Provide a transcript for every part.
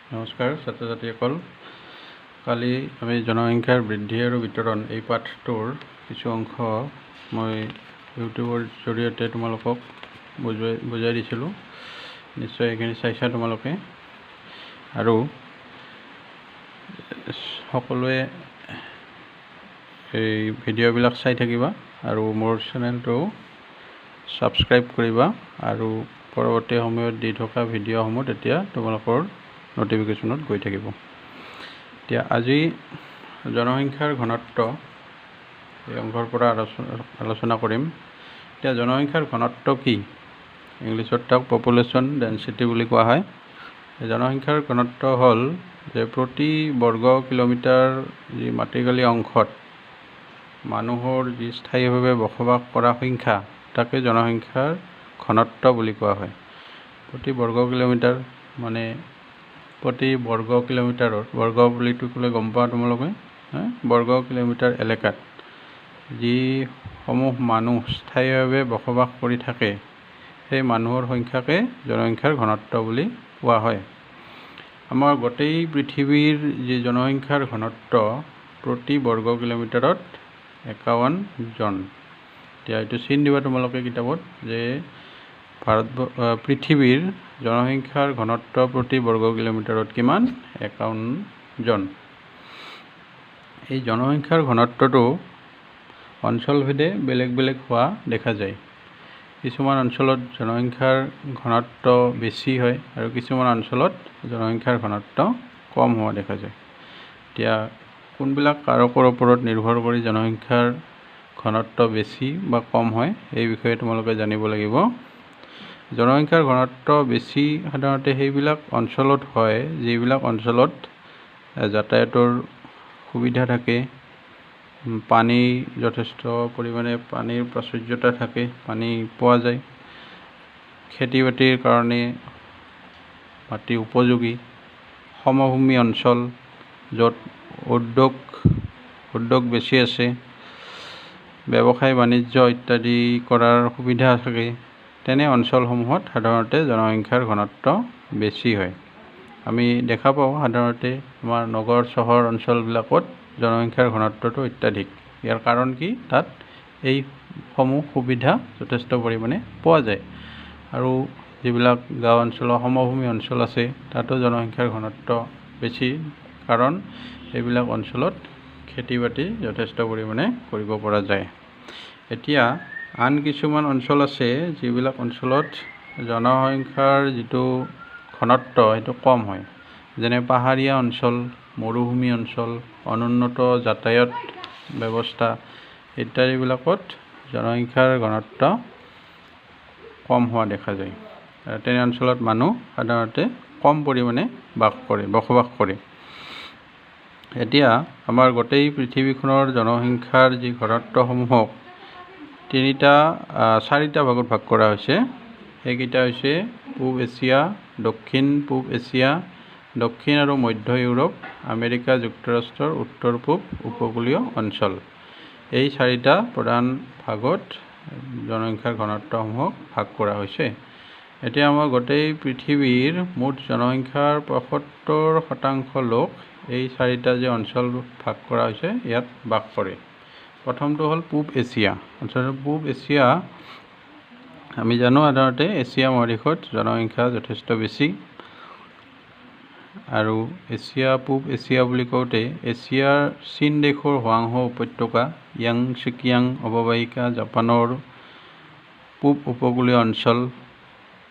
নমস্কাৰ ছাত্ৰ ছাত্ৰীসকল। কালি আমি জনসংখ্যাৰ বৃদ্ধি আৰু বিতৰণ এই পাঠটোৰ কিছু অংশ মই ইউটিউবৰ জৰিয়তে তোমালোকক বুজাই দিছিলোঁ। নিশ্চয় এইখিনি চাইছা তোমালোকে, আৰু সকলোৱে এই ভিডিঅ'বিলাক চাই থাকিবা আৰু মোৰ চেনেলটো ছাবস্ক্ৰাইব কৰিবা, আৰু পৰৱৰ্তী সময়ত দি থকা ভিডিঅ'সমূহ তেতিয়া তোমালোকৰ নটিফিকেশ্যনত গৈ থাকিব। এতিয়া আজি জনসংখ্যাৰ ঘনত্ব এই অংশৰ পৰা আলোচনা কৰিম। এতিয়া জনসংখ্যাৰ ঘনত্ব কি? ইংলিছত তাক পপুলেশ্যন ডেন্সিটি বুলি কোৱা হয়। জনসংখ্যাৰ ঘনত্ব হ'ল যে প্ৰতি বৰ্গ কিলোমিটাৰ যি মাটিকালি অংশত মানুহৰ যি স্থায়ীভাৱে বসবাস কৰা সংখ্যা তাকে জনসংখ্যাৰ ঘনত্ব বুলি কোৱা হয়। প্ৰতি বৰ্গ কিলোমিটাৰ মানে প্ৰতি বৰ্গ কিলোমিটাৰত, বৰ্গ বুলিতো ক'লে গম পোৱা তোমালোকে, বৰ্গ কিলোমিটাৰ এলেকাত যিসমূহ মানুহ স্থায়ীভাৱে বসবাস কৰি থাকে সেই মানুহৰ সংখ্যাকে জনসংখ্যাৰ ঘনত্ব বুলি কোৱা হয়। আমাৰ গোটেই পৃথিৱীৰ যি জনসংখ্যাৰ ঘনত্ব প্ৰতি বৰ্গ কিলোমিটাৰত 51 জন। এতিয়া এইটো চিন দিবা তোমালোকে কিতাপত যে পৃথিৱীৰ জনসংখ্যাৰ ঘনত্ব প্ৰতি বৰ্গ কিলোমিটাৰত কিমান? 51 জন। এই জনসংখ্যাৰ ঘনত্বটো অঞ্চলভেদে বেলেগ বেলেগ হোৱা দেখা যায়। কিছুমান অঞ্চলত জনসংখ্যাৰ ঘনত্ব বেছি হয় আৰু কিছুমান অঞ্চলত জনসংখ্যাৰ ঘনত্ব কম হোৱা দেখা যায়। এতিয়া কোনবিলাক কাৰকৰ ওপৰত নিৰ্ভৰ কৰি জনসংখ্যাৰ ঘনত্ব বেছি বা কম হয় এই বিষয়ে তোমালোকে জানিব লাগিব। জনসংখ্যাৰ ঘনত্ব বেছি সাধাৰণতে সেইবিলাক অঞ্চলত হয় যিবিলাক অঞ্চলত যাতায়াতৰ সুবিধা থাকে, পানী যথেষ্ট পৰিমাণে পানীৰ প্ৰাচুৰ্যতা থাকে, পানী পোৱা যায়, খেতি বাতিৰ কাৰণে মাটি উপযোগী, সমভূমি অঞ্চল য'ত উদ্যোগ বেছি আছে, ব্যৱসায় বাণিজ্য ইত্যাদি কৰাৰ সুবিধা থাকে, তেনে অঞ্চলসমূহত সাধাৰণতে জনসংখ্যাৰ ঘনত্ব বেছি হয়। আমি দেখা পাওঁ সাধাৰণতে আমাৰ নগৰ চহৰ অঞ্চলবিলাকত জনসংখ্যাৰ ঘনত্বটো অত্যাধিক। ইয়াৰ কাৰণ কি? তাত এইসমূহ সুবিধা যথেষ্ট পৰিমাণে পোৱা যায়। আৰু যিবিলাক গাঁও অঞ্চলৰ সমভূমি অঞ্চল আছে তাতো জনসংখ্যাৰ ঘনত্ব বেছি, কাৰণ এইবিলাক অঞ্চলত খেতি বাতি যথেষ্ট পৰিমাণে কৰিব পৰা যায়। এতিয়া আন কিছুমান অঞ্চল আছে যিবিলাক অঞ্চলত জনসংখ্যাৰ যিটো ঘনত্ব সেইটো কম হয়, যেনে পাহাৰীয়া অঞ্চল, মৰুভূমি অঞ্চল, অনুন্নত যাতায়াত ব্যৱস্থা ইত্যাদিবিলাকত জনসংখ্যাৰ ঘনত্ব কম হোৱা দেখা যায়। তেনে অঞ্চলত মানুহ সাধাৰণতে কম পৰিমাণে বসবাস কৰে। এতিয়া আমাৰ গোটেই পৃথিৱীখনৰ জনসংখ্যাৰ যি ঘনত্বসমূহক চাৰিটা ভাগত ভাগ কৰা হৈছে। সেইকেইটা হৈছে পূব এছিয়া, দক্ষিণ পূব এছিয়া, দক্ষিণ আৰু মধ্য ইউৰোপ, আমেৰিকা যুক্তৰাষ্ট্ৰৰ উত্তৰ পূব উপকূলীয় অঞ্চল। এই চাৰিটা প্ৰধান ভাগত জনসংখ্যাৰ ঘনত্বসমূহক ভাগ কৰা হৈছে। এতিয়া আমাৰ গোটেই পৃথিৱীৰ মুঠ জনসংখ্যাৰ 75% লোক এই চাৰিটা যে অঞ্চল ভাগ কৰা হৈছে ইয়াত বাস কৰে। প্ৰথমটো হ'ল পূব এছিয়া। আচলতে পূব এছিয়া আমি জানো সাধাৰণতে এছিয়া মহাদেশত জনসংখ্যা যথেষ্ট বেছি, আৰু পূব এছিয়া বুলি কওঁতে এছিয়াৰ চীন দেশৰ হোৱাংহো উপত্যকা, য়াংচিকিয়াং অৱবাহিকা, জাপানৰ পূব উপকূলীয় অঞ্চল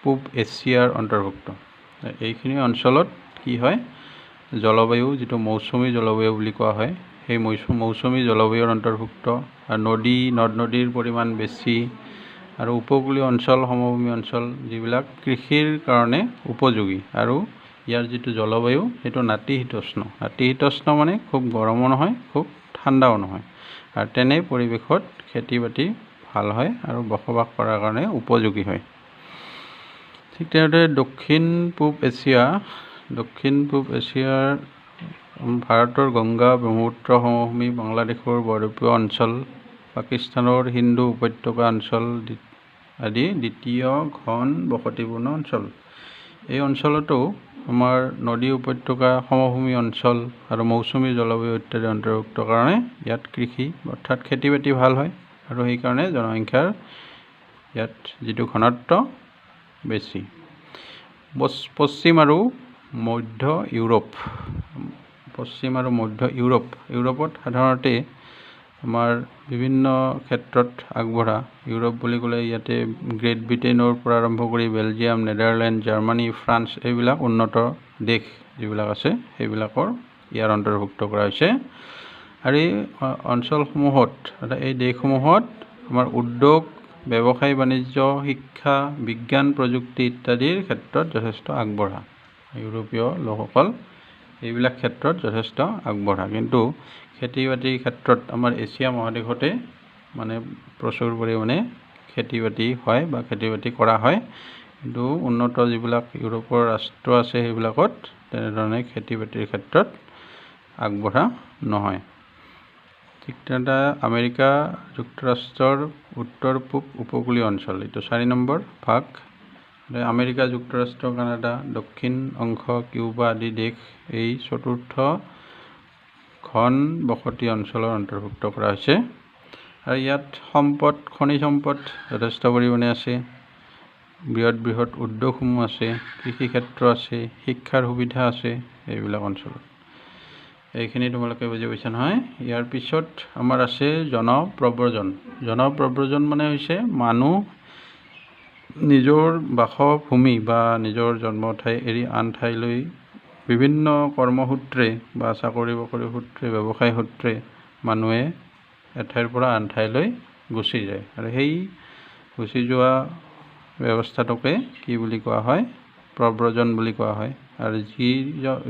পূব এছিয়াৰ অন্তৰ্ভুক্ত। এইখিনি অঞ্চলত কি হয়, জলবায়ু যিটো মৌচুমী জলবায়ু বুলি কোৱা হয় সেই মৌচুমী জলবায়ুৰ অন্তৰ্ভুক্ত, আৰু নদ নদীৰ পৰিমাণ বেছি, আৰু উপকূলীয় অঞ্চল, সমভূমি অঞ্চল যিবিলাক কৃষিৰ কাৰণে উপযোগী, আৰু ইয়াৰ যিটো জলবায়ু সেইটো নাতিশীতোষ্ণ মানে খুব গৰমো নহয় খুব ঠাণ্ডাও নহয়, আৰু তেনে পৰিৱেশত খেতি বাতি ভাল হয় আৰু বসবাস কৰাৰ কাৰণে উপযোগী হয়। ঠিক তেনেদৰে দক্ষিণ পূব এছিয়াৰ ভাৰতৰ গংগা ব্ৰহ্মপুত্ৰ সমভূমি, বাংলাদেশৰ বৰফীয়া অঞ্চল, পাকিস্তানৰ হিন্দু উপত্যকা অঞ্চল আদি দ্বিতীয় ঘন বসতিপূৰ্ণ অঞ্চল। এই অঞ্চলতো আমাৰ নদী উপত্যকা সমভূমি অঞ্চল আৰু মৌচুমী জলবায়ু ইত্যাদি অন্তৰ্ভুক্ত কাৰণে ইয়াত কৃষি অৰ্থাৎ খেতি বাতি ভাল হয় আৰু সেইকাৰণে জনসংখ্যাৰ ইয়াত যিটো ঘনত্ব বেছি। পশ্চিম আৰু মধ্য ইউৰোপ, ইউৰোপত সাধাৰণতে আমাৰ বিভিন্ন ক্ষেত্ৰত আগবঢ়া। ইউৰোপ বুলি ক'লে ইয়াতে গ্ৰেট ব্ৰিটেইনৰ পৰা আৰম্ভ কৰি বেলজিয়াম, নেদাৰলেণ্ড, জাৰ্মানী, ফ্ৰান্স এইবিলাক উন্নত দেশ যিবিলাক আছে সেইবিলাকৰ ইয়াৰ অন্তৰ্ভুক্ত কৰা হৈছে। আৰু এই অঞ্চলসমূহত এই দেশসমূহত আমাৰ উদ্যোগ, ব্যৱসায় বাণিজ্য, শিক্ষা, বিজ্ঞান, প্ৰযুক্তি ইত্যাদিৰ ক্ষেত্ৰত যথেষ্ট আগবঢ়া। ইউৰোপীয় লোকসকল এইবিলাক ক্ষেত্ৰত যথেষ্ট আগবঢ়া, কিন্তু খেতি বাতিৰ ক্ষেত্ৰত আমাৰ এছিয়া মহাদেশতে মানে প্ৰচুৰ পৰিমাণে খেতি বাতি হয় বা খেতি বাতি কৰা হয়, কিন্তু উন্নত যিবিলাক ইউৰোপৰ ৰাষ্ট্ৰ আছে সেইবিলাকত তেনেধৰণে খেতি বাতিৰ ক্ষেত্ৰত আগবঢ়া নহয়। ঠিক তেনেদৰে আমেৰিকা যুক্তৰাষ্ট্ৰৰ উত্তৰ পূব উপকূলীয় অঞ্চল, এইটো 4 নম্বৰ ভাগ। আমেৰিকা যুক্তৰাষ্ট্ৰ, কানাডা, দক্ষিণ অংশ, কিউবা আদি দেশ এই চতুৰ্থ ঘন বসতি অঞ্চলৰ অন্তৰ্ভুক্ত কৰা হৈছে। আৰু ইয়াত খনিজ সম্পদ যথেষ্ট পৰিমাণে আছে, বৃহৎ উদ্যোগসমূহ আছে, কৃষি ক্ষেত্ৰ আছে, শিক্ষাৰ সুবিধা আছে এইবিলাক অঞ্চলত। এইখিনি তোমালোকে বুজি পাইছা নহয়। ইয়াৰ পিছত আমাৰ আছে জনপ্ৰব্ৰজন মানে হৈছে মানুহ নিজৰ বাসভূমি বা নিজৰ জন্ম ঠাই এৰি আন ঠাইলৈ বিভিন্ন কৰ্মসূত্ৰে বা চাকৰি বাকৰি সূত্ৰে, ব্যৱসায় সূত্ৰে মানুহে এঠাইৰ পৰা আন ঠাইলৈ গুচি যায়। আৰু সেই গুচি যোৱা ব্যৱস্থাটোকে কি বুলি কোৱা হয়? প্ৰব্ৰজন বুলি কোৱা হয়। আৰু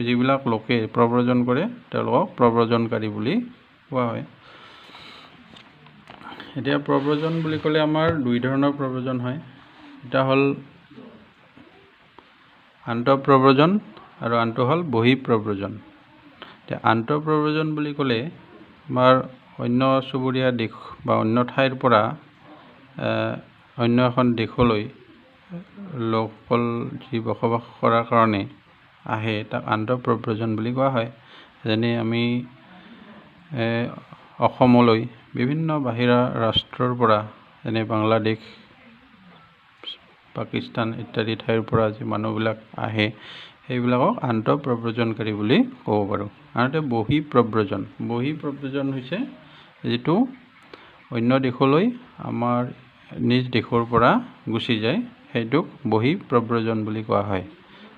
যিবিলাক লোকে প্ৰব্ৰজন কৰে তেওঁলোকক প্ৰব্ৰজনকাৰী বুলি কোৱা হয়। এতিয়া প্ৰব্ৰজন বুলি ক'লে আমাৰ 2 ধৰণৰ প্ৰব্ৰজন হয়। এটা হ'ল আন্তঃপ্ৰব্ৰজন আৰু আনটো হ'ল বহিঃপ্ৰব্ৰজন। এতিয়া আন্তঃপ্ৰব্ৰজন বুলি ক'লে আমাৰ অন্য চুবুৰীয়া দেশ বা অন্য ঠাইৰ পৰা অন্য এখন দেশলৈ লোকসকল যি বসবাস কৰাৰ কাৰণে আহে তাক আন্তঃপ্ৰব্ৰজন বুলি কোৱা হয়। যেনে আমি অসমলৈ বিভিন্ন বাহিৰা ৰাষ্ট্ৰৰ পৰা, যেনে বাংলাদেশ, পাকিস্তান ইত্যাদি ঠাইৰ পৰা যি মানুহবিলাক আহে সেইবিলাকক আন্তঃপ্ৰব্ৰজনকাৰী বুলি ক'ব পাৰোঁ। আনহাতে বহিঃপ্ৰব্ৰজন হৈছে যিটো অন্য দেশলৈ আমাৰ নিজ দেশৰ পৰা গুচি যায়, সেইটোক বহিঃপ্ৰব্ৰজন বুলি কোৱা হয়।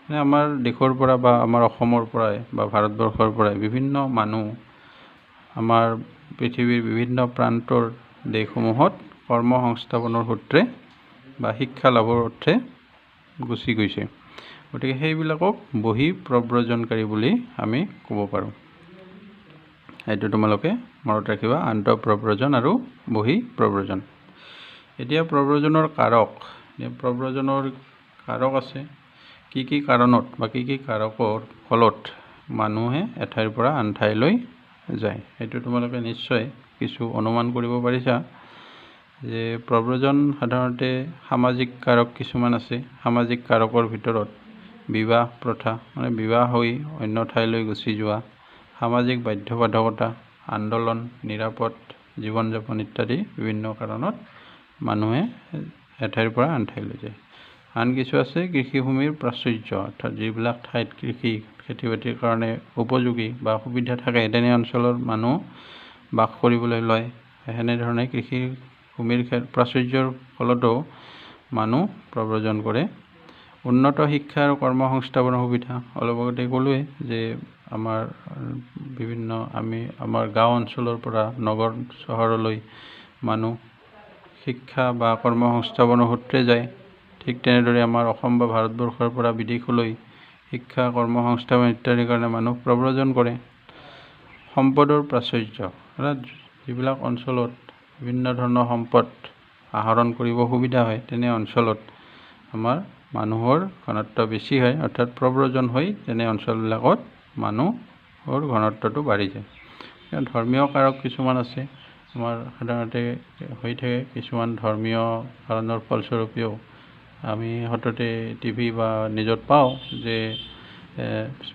মানে আমাৰ দেশৰ পৰা বা আমাৰ অসমৰ পৰাই বা ভাৰতবৰ্ষৰ পৰাই বিভিন্ন মানুহ আমাৰ পৃথিৱীৰ বিভিন্ন প্ৰান্তৰ দেশসমূহত কৰ্ম সংস্থাপনৰ সূত্ৰে বা শিক্ষা লাভৰ অৰ্থে গুচি গৈছে। গতিকে সেইবিলাকক বহিঃপ্ৰব্ৰজনকাৰী বুলি আমি ক'ব পাৰোঁ। এইটো তোমালোকে মনত ৰাখিবা, আন্তঃপ্ৰব্ৰজন আৰু বহিঃপ্ৰব্ৰজন। এতিয়া প্ৰব্ৰজনৰ কাৰক আছে। কি কাৰণত বা কি কাৰকৰ ফলত মানুহে এঠাইৰ পৰা আন ঠাইলৈ যায়, সেইটো তোমালোকে নিশ্চয় কিছু অনুমান কৰিব পাৰিছা। যে প্ৰব্ৰজন সাধাৰণতে সামাজিক কাৰক কিছুমান আছে। সামাজিক কাৰকৰ ভিতৰত বিবাহ প্ৰথা, মানে বিবাহ হৈ অন্য ঠাইলৈ গুচি যোৱা, সামাজিক বাধ্যবাধকতা, আন্দোলন, নিৰাপদ জীৱন যাপন ইত্যাদি বিভিন্ন কাৰণত মানুহে এঠাইৰ পৰা আন ঠাইলৈ যায়। আন কিছু আছে কৃষিভূমিৰ প্ৰাচুৰ্য, অৰ্থাৎ যিবিলাক ঠাইত খেতি বাতিৰ কাৰণে উপযোগী বা সুবিধা থাকে তেনে অঞ্চলৰ মানুহ বাস কৰিবলৈ লয়। সেনেধৰণে কৃষিভূমিৰ প্ৰাচুৰ্যৰ ফলতো মানুহ প্ৰব্ৰজন কৰে। উন্নত শিক্ষা আৰু কৰ্ম সংস্থাপনৰ সুবিধা, অলপ আগতে ক'লোৱে যে আমাৰ আমাৰ গাঁও অঞ্চলৰ পৰা নগৰ চহৰলৈ মানুহ শিক্ষা বা কৰ্ম সংস্থাপনৰ সূত্ৰে যায়। ঠিক তেনেদৰে আমাৰ অসম বা ভাৰতবৰ্ষৰ পৰা বিদেশলৈ শিক্ষা, কৰ্ম সংস্থাপন ইত্যাদিৰ কাৰণে মানুহ প্ৰব্ৰজন কৰে। সম্পদৰ প্ৰাচুৰ্য, অৰ্থাৎ যিবিলাক অঞ্চলত বিভিন্ন ধৰণৰ সম্পদ আহৰণ কৰিব সুবিধা হয় তেনে অঞ্চলত আমাৰ মানুহৰ ঘনত্ব বেছি হয়, অৰ্থাৎ প্ৰব্ৰজন হৈ তেনে অঞ্চলবিলাকত মানুহৰ ঘনত্বটো বাঢ়ি যায়। ধৰ্মীয় কাৰক কিছুমান আছে। আমাৰ সাধাৰণতে হৈ থাকে কিছুমান ধৰ্মীয় কাৰণৰ ফলস্বৰূপেও আমি সততে টিভি বা নিউজত পাওঁ যে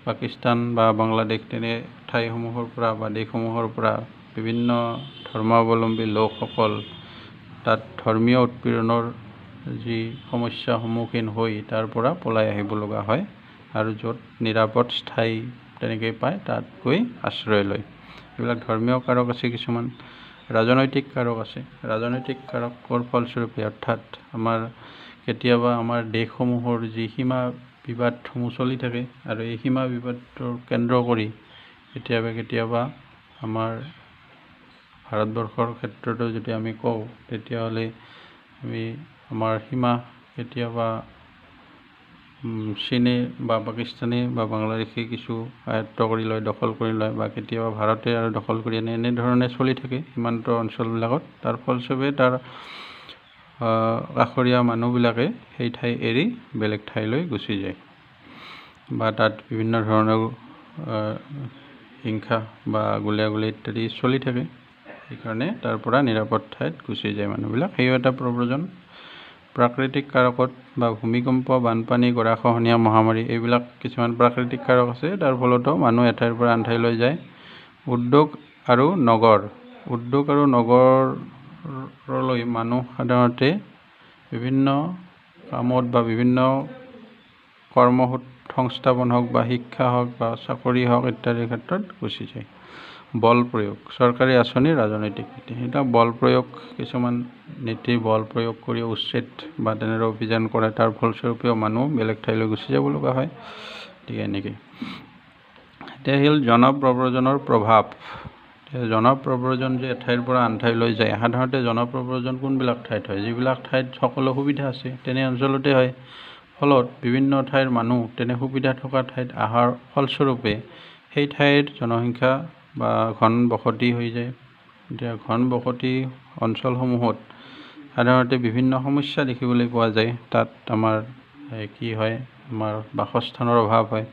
পাকিস্তান বা বাংলাদেশ তেনে ঠাইসমূহৰ পৰা বা দেশসমূহৰ পৰা বিভিন্ন ধৰ্মাৱলম্বী লোকসকল তাত ধৰ্মীয় উৎপীড়নৰ যি সমস্যাৰ সন্মুখীন হৈ তাৰ পৰা পলাই আহিব লগা হয় আৰু য'ত নিৰাপদ ঠাই তেনেকৈ পায় তাত গৈ আশ্ৰয় লয়। এইবিলাক ধৰ্মীয় কাৰক আছে, কিছুমান ৰাজনৈতিক কাৰক আছে। ৰাজনৈতিক কাৰকৰ ফলস্বৰূপে অৰ্থাৎ কেতিয়াবা আমাৰ দেশসমূহৰ যি সীমা বিবাদসমূহ চলি থাকে আৰু এই সীমা বিবাদৰ কেন্দ্ৰ কৰি কেতিয়াবা আমাৰ ভাৰতবৰ্ষৰ ক্ষেত্ৰতো যদি আমি কওঁ তেতিয়াহ'লে আমাৰ সীমা কেতিয়াবা চীনে বা পাকিস্তানে বা বাংলাদেশে কিছু আয়ত্ব কৰি লয়, দখল কৰি লয়, বা কেতিয়াবা ভাৰতে আৰু দখল কৰি আনে, এনেধৰণে চলি থাকে সীমান্ত অঞ্চলবিলাকত। তাৰ ফলস্বৰূপে তাৰ কাষৰীয়া মানুহবিলাকে সেই ঠাই এৰি বেলেগ ঠাইলৈ গুচি যায় বা তাত বিভিন্ন ধৰণৰ হিংসা বা গুলীয়াগুলি ইত্যাদি চলি থাকে। সেইকাৰণে তাৰ পৰা নিৰাপদ ঠাইত গুচি যায় মানুহবিলাক। সেইও এটা প্ৰব্ৰজন। প্ৰাকৃতিক কাৰকত বা ভূমিকম্প, বানপানী, গৰাখহনীয়া, মহামাৰী এইবিলাক কিছুমান প্ৰাকৃতিক কাৰক আছে, তাৰ ফলতো মানুহ এঠাইৰ পৰা আন ঠাইলৈ যায়। উদ্যোগ আৰু নগৰলৈ মানুহ সাধাৰণতে বিভিন্ন কামত বা বিভিন্ন সংস্থাপন হওক বা শিক্ষা হওক বা চাকৰি হওক ইত্যাদিৰ ক্ষেত্ৰত গুচি যায়। বল প্ৰয়োগ, চৰকাৰী আঁচনি, ৰাজনৈতিক নীতি, এটা বল প্ৰয়োগ, কিছুমান নীতিৰ বল প্ৰয়োগ কৰি উচ্ছেদ বা তেনেদৰে অভিযান কৰে, তাৰ ফলস্বৰূপেও মানুহ বেলেগ ঠাইলৈ গুচি যাব লগা হয়। গতিকে এনেকৈ এতিয়া হ'ল জনপ্ৰব্ৰজনৰ প্ৰভাৱ। জনপ্ৰব্ৰজন যে এঠাইৰ পৰা আন ঠাইলৈ যায়, সাধাৰণতে জনপ্ৰব্ৰজন কোনবিলাক ঠাইত হয়? যিবিলাক ঠাইত সকলো সুবিধা আছে তেনে অঞ্চলতে হয়। ফলত বিভিন্ন ঠাইৰ মানুহ তেনে সুবিধা থকা ঠাইত অহাৰ ফলস্বৰূপে সেই ঠাইৰ জনসংখ্যা বা ঘন বসতি হৈ যায়। এতিয়া ঘন বসতি অঞ্চলসমূহত সাধাৰণতে বিভিন্ন সমস্যা দেখিবলৈ পোৱা যায়। তাত আমাৰ কি হয়, আমাৰ বাসস্থানৰ অভাৱ হয়,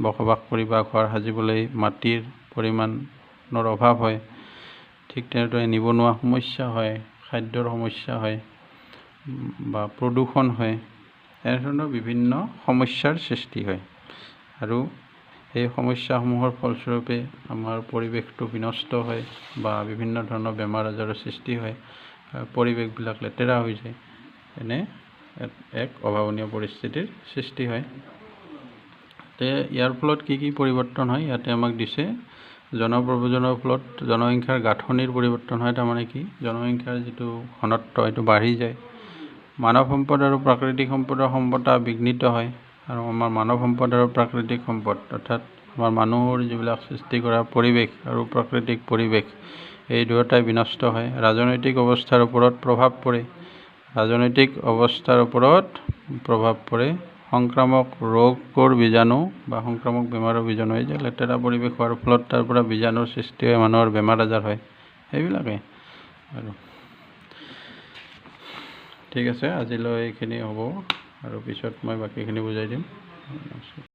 বসবাস কৰি বা ঘৰ সাজিবলৈ মাটিৰ পৰিমাণৰ অভাৱ হয়। ঠিক তেনেদৰে নিবনুৱা সমস্যা হয়, খাদ্যৰ সমস্যা হয় বা প্ৰদূষণ হয়, এনেধৰণৰ বিভিন্ন সমস্যাৰ সৃষ্টি হয়। আৰু এই সমস্যাসমূহৰ ফলস্বৰূপে আমাৰ পৰিৱেশটো বিনষ্ট হয় বা বিভিন্ন ধৰণৰ বেমাৰ আজাৰৰ সৃষ্টি হয়, পৰিৱেশবিলাক লেতেৰা হৈ যায়, এনে এক অভাৱনীয় পৰিস্থিতিৰ সৃষ্টি হয়। ইয়াৰ ফলত কি পৰিৱৰ্তন হয় ইয়াতে আমাক দিছে। জনপ্ৰব্ৰজনৰ ফলত জনসংখ্যাৰ গাঁথনিৰ পৰিৱৰ্তন হয়। তাৰমানে কি, জনসংখ্যাৰ যিটো ঘনত্ব এইটো বাঢ়ি যায়। মানৱ সম্পদ আৰু প্ৰাকৃতিক সম্পদৰ সমতা বিঘ্নিত হয়। আৰু আমাৰ মানৱ সম্পদ আৰু প্ৰাকৃতিক সম্পদ অৰ্থাৎ আমাৰ মানুহৰ যিবিলাক সৃষ্টি কৰা পৰিৱেশ আৰু প্ৰাকৃতিক পৰিৱেশ, এই দুয়োটাই বিনষ্ট হয়। ৰাজনৈতিক অৱস্থাৰ ওপৰত প্ৰভাৱ পৰে। সংক্ৰামক ৰোগৰ বীজাণু বা সংক্ৰামক বেমাৰৰ বীজাণু, এই যে লেতেৰা পৰিৱেশ হোৱাৰ ফলত তাৰ পৰা বীজাণুৰ সৃষ্টি হয়, মানুহৰ বেমাৰ আজাৰ হয়, সেইবিলাকেই আৰু। ঠিক আছে, আজিলৈ এইখিনি হ'ব আৰু পিছত মই বাকীখিনি বুজাই দিম।